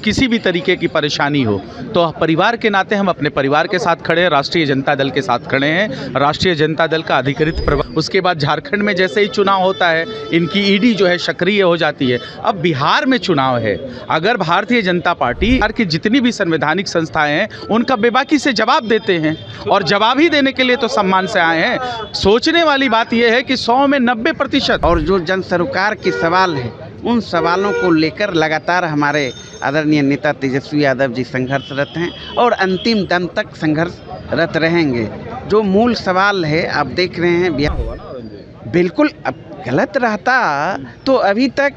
किसी भी तरीके की परेशानी हो तो परिवार के नाते हम अपने परिवार के साथ खड़े हैं, राष्ट्रीय जनता दल के साथ खड़े हैं। राष्ट्रीय जनता दल का अधिकृत उसके बाद झारखंड में जैसे ही चुनाव होता है इनकी ईडी जो है सक्रिय हो जाती है। अब बिहार में चुनाव है, अगर भारतीय जनता पार्टी बिहार की जितनी भी संवैधानिक संस्थाएं हैं उनका बेबाकी से जवाब देते हैं और जवाब ही देने के लिए तो सम्मान से आए हैं। सोचने वाली बात यह है कि 100 में 90% और जो जन सरोकार के सवाल है उन सवालों को लेकर लगातार हमारे आदरणीय नेता तेजस्वी यादव जी संघर्षरत हैं और अंतिम दम तक संघर्षरत रहेंगे। जो मूल सवाल है आप देख रहे हैं बिल्कुल, अब गलत रहता तो अभी तक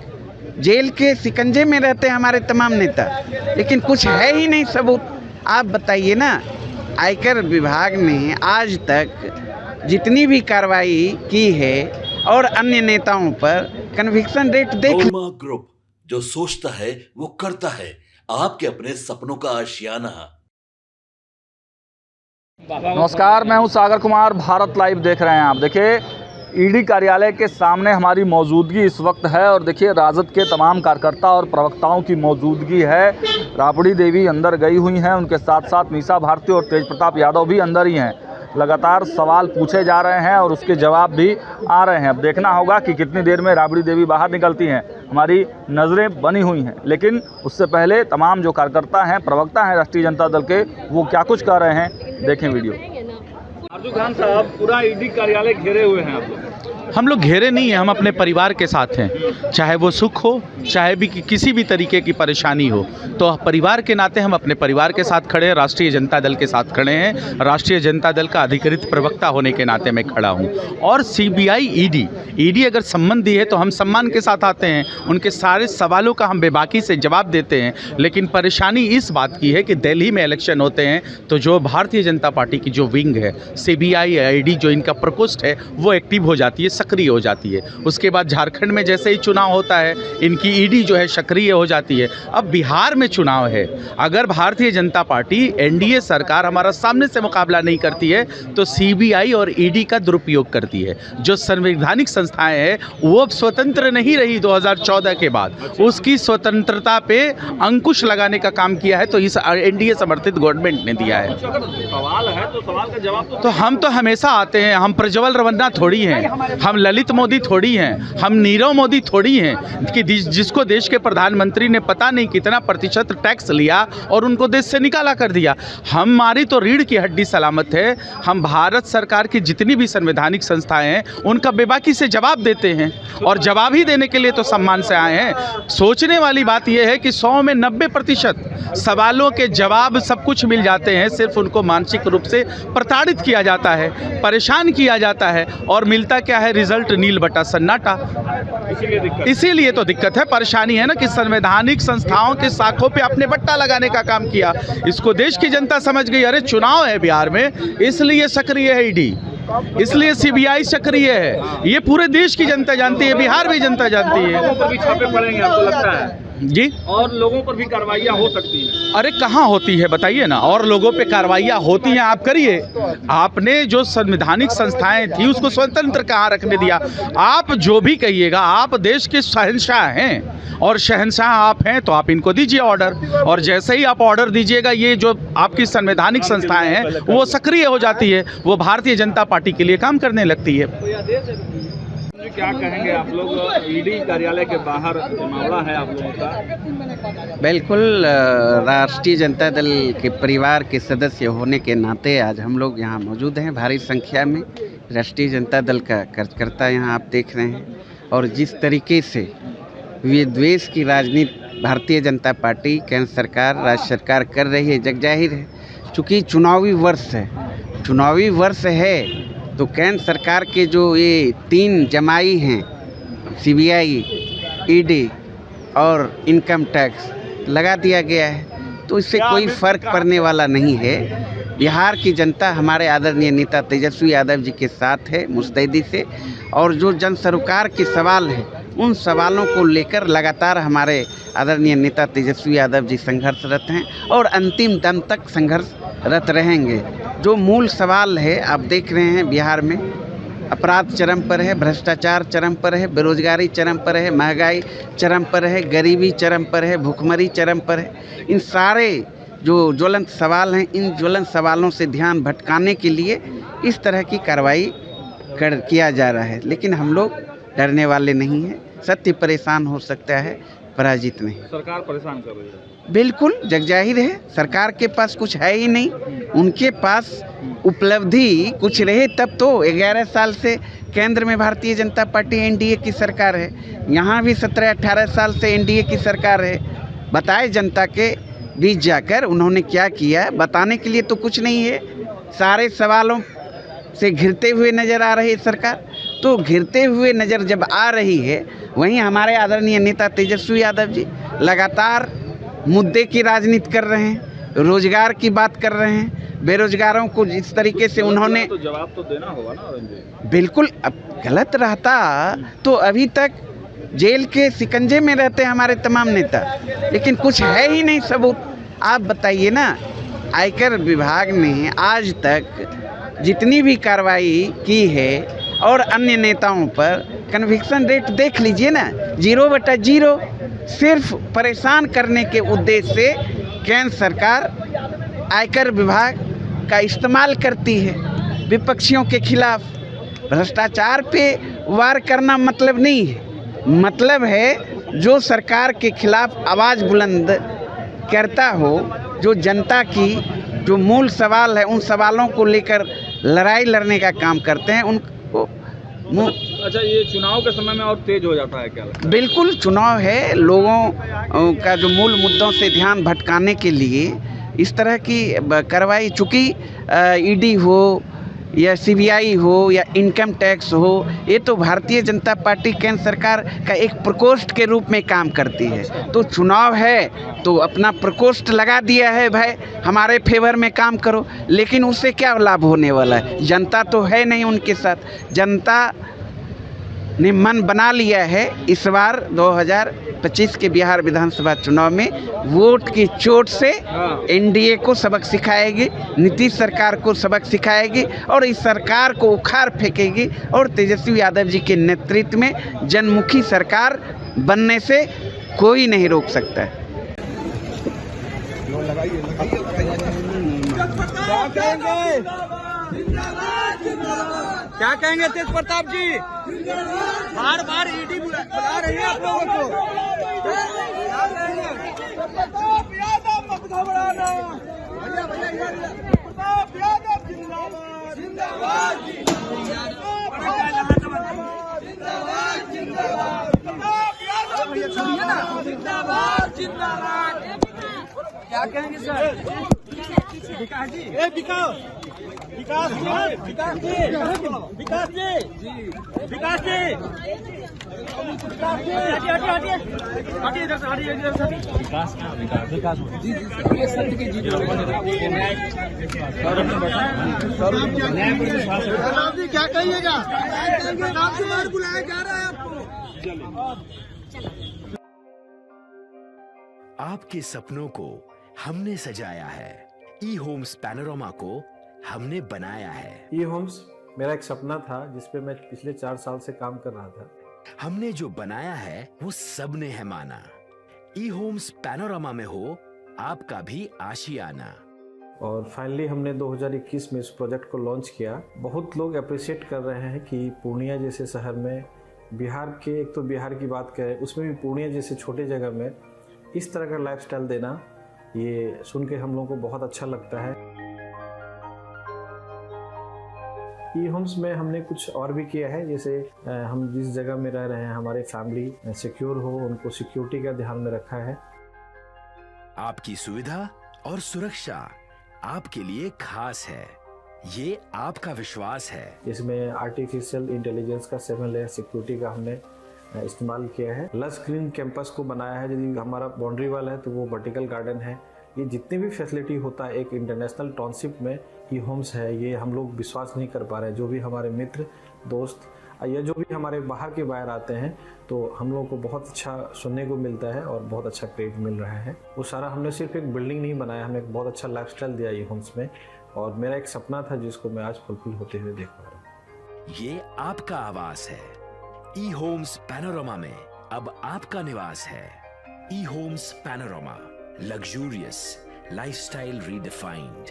जेल के शिकंजे में रहते हमारे तमाम नेता, लेकिन कुछ है ही नहीं सबूत। आप बताइए ना, आयकर विभाग ने आज तक जितनी भी कार्रवाई की है और अन्य नेताओं पर कन्विक्शन रेट देख। गोलमा ग्रुप, जो सोचता है वो करता है, आपके अपने सपनों का आशियाना। नमस्कार, मैं हूं सागर कुमार, भारत लाइव देख रहे हैं आप। देखिए, ईडी कार्यालय के सामने हमारी मौजूदगी इस वक्त है और देखिए राजद के तमाम कार्यकर्ता और प्रवक्ताओं की मौजूदगी है। राबड़ी देवी अंदर गई हुई हैं, उनके साथ साथ मीसा भारती और तेज प्रताप यादव भी अंदर ही हैं। लगातार सवाल पूछे जा रहे हैं और उसके जवाब भी आ रहे हैं। अब देखना होगा कि कितनी देर में राबड़ी देवी बाहर निकलती हैं। हमारी नज़रें बनी हुई हैं, लेकिन उससे पहले तमाम जो कार्यकर्ता हैं, प्रवक्ता हैं राष्ट्रीय जनता दल के, वो क्या कुछ कर रहे हैं, देखें वीडियो। अर्जुन खान साहब, पूरा ईडी कार्यालय घेरे हुए हैं आप लोग। हम लोग घेरे नहीं हैं, हम अपने परिवार के साथ हैं। चाहे वो सुख हो, चाहे भी किसी भी तरीके की परेशानी हो तो परिवार के नाते हम अपने परिवार के साथ खड़े हैं, राष्ट्रीय जनता दल के साथ खड़े हैं। राष्ट्रीय जनता दल का अधिकृत प्रवक्ता होने के नाते मैं खड़ा हूं। और सीबीआई ईडी अगर सम्मान दी है तो हम सम्मान के साथ आते हैं, उनके सारे सवालों का हम बेबाकी से जवाब देते हैं। लेकिन परेशानी इस बात की है कि दिल्ली में इलेक्शन होते हैं तो जो भारतीय जनता पार्टी की जो विंग है, सीबीआई ईडी जो इनका प्रकोष्ठ है, वो एक्टिव हो जाती है, सक्रिय हो जाती है। उसके बाद झारखंड में जैसे ही चुनाव होता है इनकी ईडी जो है सक्रिय हो जाती है। अब बिहार में चुनाव है, अगर भारतीय जनता पार्टी एनडीए सरकार हमारा सामने से मुकाबला नहीं करती है तो सीबीआई और ईडी का दुरुपयोग करती है। जो संवैधानिक संस्थाएं हैं वो अब स्वतंत्र नहीं रही 2014 के बाद, उसकी स्वतंत्रता पे अंकुश लगाने का काम किया है तो इस एनडीए समर्थित गवर्नमेंट ने दिया है। सवाल है तो सवाल का जवाब तो हम तो हमेशा आते हैं। हम प्रज्वल रवन्ना थोड़ी हैं, हम ललित मोदी थोड़ी हैं, हम नीरव मोदी थोड़ी हैं कि जिसको देश के प्रधानमंत्री ने पता नहीं कितना प्रतिशत टैक्स लिया और उनको देश से निकाला कर दिया। हमारी तो रीढ़ की हड्डी सलामत है। हम भारत सरकार की जितनी भी संवैधानिक संस्थाएं हैं उनका बेबाकी से जवाब देते हैं और जवाब ही देने के लिए तो सम्मान से आए हैं। सोचने वाली बात यह है कि 100 में 90% सवालों के जवाब सब कुछ मिल जाते हैं, सिर्फ उनको मानसिक रूप से प्रताड़ित किया जाता है, परेशान किया जाता है और मिलता क्या है, रिजल्ट नील बटा सन्नाटा। इसीलिए तो दिक्कत है, परेशानी है ना कि संवैधानिक संस्थाओं के साखों पे अपने बट्टा लगाने का काम किया। इसको देश की जनता समझ गई, अरे चुनाव है बिहार में इसलिए सक्रिय है ईडी, इसलिए सीबीआई सक्रिय है। ये पूरे देश की जनता जानती है, बिहार भी जनता जानती है। लोगों पर भी छापे पड़ेंगे आपको लगता है जी? और लोगों पर भी कार्रवाइयाँ हो सकती हैं? अरे कहाँ होती है बताइए ना, और लोगों पे कार्रवाइयाँ होती हैं। आप करिए, आपने जो संवैधानिक संस्थाएं थी उसको स्वतंत्र कहाँ रखने दिया? आप जो भी कहिएगा, आप देश के शहंशाह हैं और शहंशाह आप हैं तो आप इनको दीजिए ऑर्डर, और जैसे ही आप ऑर्डर दीजिएगा ये जो आपकी संवैधानिक संस्थाएं हैं वो सक्रिय हो जाती है, वो भारतीय जनता पार्टी के लिए काम करने लगती है। क्या कहेंगे आप लोग, ईडी कार्यालय के बाहर मामला है आप लोगों का? बिल्कुल, राष्ट्रीय जनता दल के परिवार के सदस्य होने के नाते आज हम लोग यहाँ मौजूद हैं। भारी संख्या में राष्ट्रीय जनता दल का कार्यकर्ता यहाँ आप देख रहे हैं और जिस तरीके से विद्वेष की राजनीति भारतीय जनता पार्टी, केंद्र सरकार, राज्य सरकार कर रही है, जग जाहिर है। चूँकि चुनावी वर्ष है तो केंद्र सरकार के जो ये 3 जमाई हैं, सीबीआई, ईडी और इनकम टैक्स लगा दिया गया है, तो इससे कोई फ़र्क पड़ने वाला नहीं है। बिहार की जनता हमारे आदरणीय नेता तेजस्वी यादव जी के साथ है मुस्तैदी से, और जो जन सरोकार के सवाल हैं उन सवालों को लेकर लगातार हमारे आदरणीय नेता तेजस्वी यादव जी संघर्षरत हैं और अंतिम दम तक संघर्षरत रहेंगे। जो मूल सवाल है आप देख रहे हैं बिहार में अपराध चरम पर है, भ्रष्टाचार चरम पर है, बेरोजगारी चरम पर है, महंगाई चरम पर है, गरीबी चरम पर है, भूखमरी चरम पर है। इन सारे जो ज्वलंत सवाल हैं, इन ज्वलंत सवालों से ध्यान भटकाने के लिए इस तरह की कार्रवाई किया जा रहा है। लेकिन हम लोग डरने वाले नहीं हैं। सत्य परेशान हो सकता है, पराजित नहीं। सरकार परेशान कर रही है। बिल्कुल जगजाहिर है, सरकार के पास कुछ है ही नहीं। उनके पास उपलब्धि कुछ रहे तब तो 11 साल से केंद्र में भारतीय जनता पार्टी एनडीए की सरकार है, यहाँ भी 17-18 साल से एनडीए की सरकार है। बताए जनता के बीच जाकर उन्होंने क्या किया, बताने के लिए तो कुछ नहीं है। सारे सवालों से घिरते हुए नज़र आ रही है सरकार। तो घिरते हुए नज़र जब आ रही है, वहीं हमारे आदरणीय नेता तेजस्वी यादव जी लगातार मुद्दे की राजनीति कर रहे हैं, रोजगार की बात कर रहे हैं। बेरोजगारों को जिस तरीके से उन्होंने तो जवाब तो देना होगा ना अरुण जी। बिल्कुल, अब गलत रहता तो अभी तक जेल के शिकंजे में रहते हमारे तमाम नेता, लेकिन कुछ है ही नहीं सबूत। आप बताइए ना, आयकर विभाग ने आज तक जितनी भी कार्रवाई की है और अन्य नेताओं पर कन्विक्शन रेट देख लीजिए ना, 0/0। सिर्फ परेशान करने के उद्देश्य से केंद्र सरकार आयकर विभाग का इस्तेमाल करती है विपक्षियों के खिलाफ। भ्रष्टाचार पे वार करना मतलब नहीं है, मतलब है जो सरकार के खिलाफ आवाज़ बुलंद करता हो, जो जनता की जो मूल सवाल है उन सवालों को लेकर लड़ाई लड़ने का काम करते हैं, उनको अच्छा, ये चुनाव के समय में और तेज हो जाता है क्या? बिल्कुल, चुनाव है, लोगों का जो मूल मुद्दों से ध्यान भटकाने के लिए इस तरह की कार्रवाई, चूँकि ईडी हो या सीबीआई हो या इनकम टैक्स हो, ये तो भारतीय जनता पार्टी केंद्र सरकार का एक प्रकोष्ठ के रूप में काम करती है। तो चुनाव है तो अपना प्रकोष्ठ लगा दिया है, भाई हमारे फेवर में काम करो, लेकिन उससे क्या लाभ होने वाला है? जनता तो है नहीं उनके साथ। जनता ने मन बना लिया है इस बार 2025 के बिहार विधानसभा चुनाव में वोट की चोट से एनडीए को सबक सिखाएगी, नीतीश सरकार को सबक सिखाएगी और इस सरकार को उखाड़ फेंकेगी और तेजस्वी यादव जी के नेतृत्व में जनमुखी सरकार बनने से कोई नहीं रोक सकता है। क्या कहेंगे तेज प्रताप जी? बार बार ईडी बुला रही है आप लोगों को। प्रताप यादव मत घबराना, प्रताप यादव जिंदाबाद जिंदाबाद जिंदाबाद जिंदाबाद, प्रताप यादव जिंदाबाद जिंदाबाद। क्या कहेंगे सर? विकास जी, विकास विकास जी, विकास जी, विकास जी, विकास जी, हटिए इधर से, हटिए इधर से। विकास क्या? विकास जी जी संत की जीत। क्या कहिएगा? नाम से बाहर बुलाया जा रहा है आपको। आपके सपनों को हमने सजाया है, ई होम्स पैनोरामा को हमने बनाया है। ई होम्स मेरा एक सपना था जिस पे मैं पिछले 4 साल से काम कर रहा था। हमने जो बनाया है वो सबने है माना। ई होम्स पैनोरामा में हो आपका भी आशियाना। और फाइनली हमने 2021 में इस प्रोजेक्ट को लॉन्च किया। बहुत लोग अप्रिशिएट कर रहे हैं कि पूर्णिया जैसे शहर में, बिहार के, एक तो बिहार की बात करें उसमें भी पूर्णिया जैसे छोटे जगह में इस तरह का लाइफस्टाइल देना, ये सुन के हम लोगों को बहुत अच्छा लगता है। ई होम्स में हमने कुछ और भी किया है, जैसे हम जिस जगह में रह रहे हैं हमारे फैमिली सिक्योर हो, उनको सिक्योरिटी का ध्यान में रखा है। आपकी सुविधा और सुरक्षा आपके लिए खास है, ये आपका विश्वास है। इसमें आर्टिफिशियल इंटेलिजेंस का 7 लेयर सिक्योरिटी का हमने इस्तेमाल किया है। लस ग्रीन कैंपस को बनाया है। यदि हमारा बाउंड्री वाल है तो वो वर्टिकल गार्डन है। ये जितनी भी फैसिलिटी होता है एक इंटरनेशनल टाउनशिप में ई होम्स है, ये हम लोग विश्वास नहीं कर पा रहे हैं। जो भी हमारे मित्र दोस्त या जो भी हमारे बाहर के बाहर आते हैं तो हम लोगों को बहुत अच्छा सुनने को मिलता है और बहुत अच्छा क्रेडिट मिल रहा है। वो सारा हमने सिर्फ एक बिल्डिंग नहीं बनाया, हमने एक बहुत अच्छा लाइफस्टाइल दिया ई होम्स में, और मेरा एक सपना था जिसको मैं आज फुलफिल होते हुए देख पा रहा हूँ। ये आपका आवास है। ई होम्स पैनोरमा में अब आपका निवास है। E Homes Panorama, luxurious lifestyle redefined.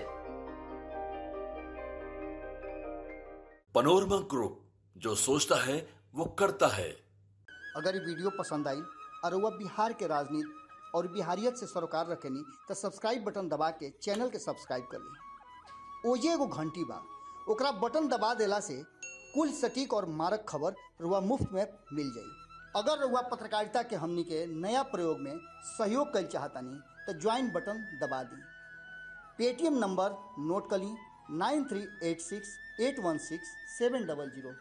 Panorama group, जो सोचता है वो करता है। अगर ये वीडियो पसंद आई और वह बिहार के राजनीति और बिहारियत से सरोकार रखेनी तो सब्सक्राइब बटन दबा के चैनल के सब्सक्राइब कर ली। ओजे एगो घंटी बा, ओकरा बटन दबा देला से कुल सटीक और मारक खबर रुआ मुफ्त में मिल जाई। अगर रुआ पत्रकारिता के हमनी के नया प्रयोग में सहयोग कर चाहतानी तो ज्वाइन बटन दबा दी। पेटीएम नंबर नोट कर ली 9386816700।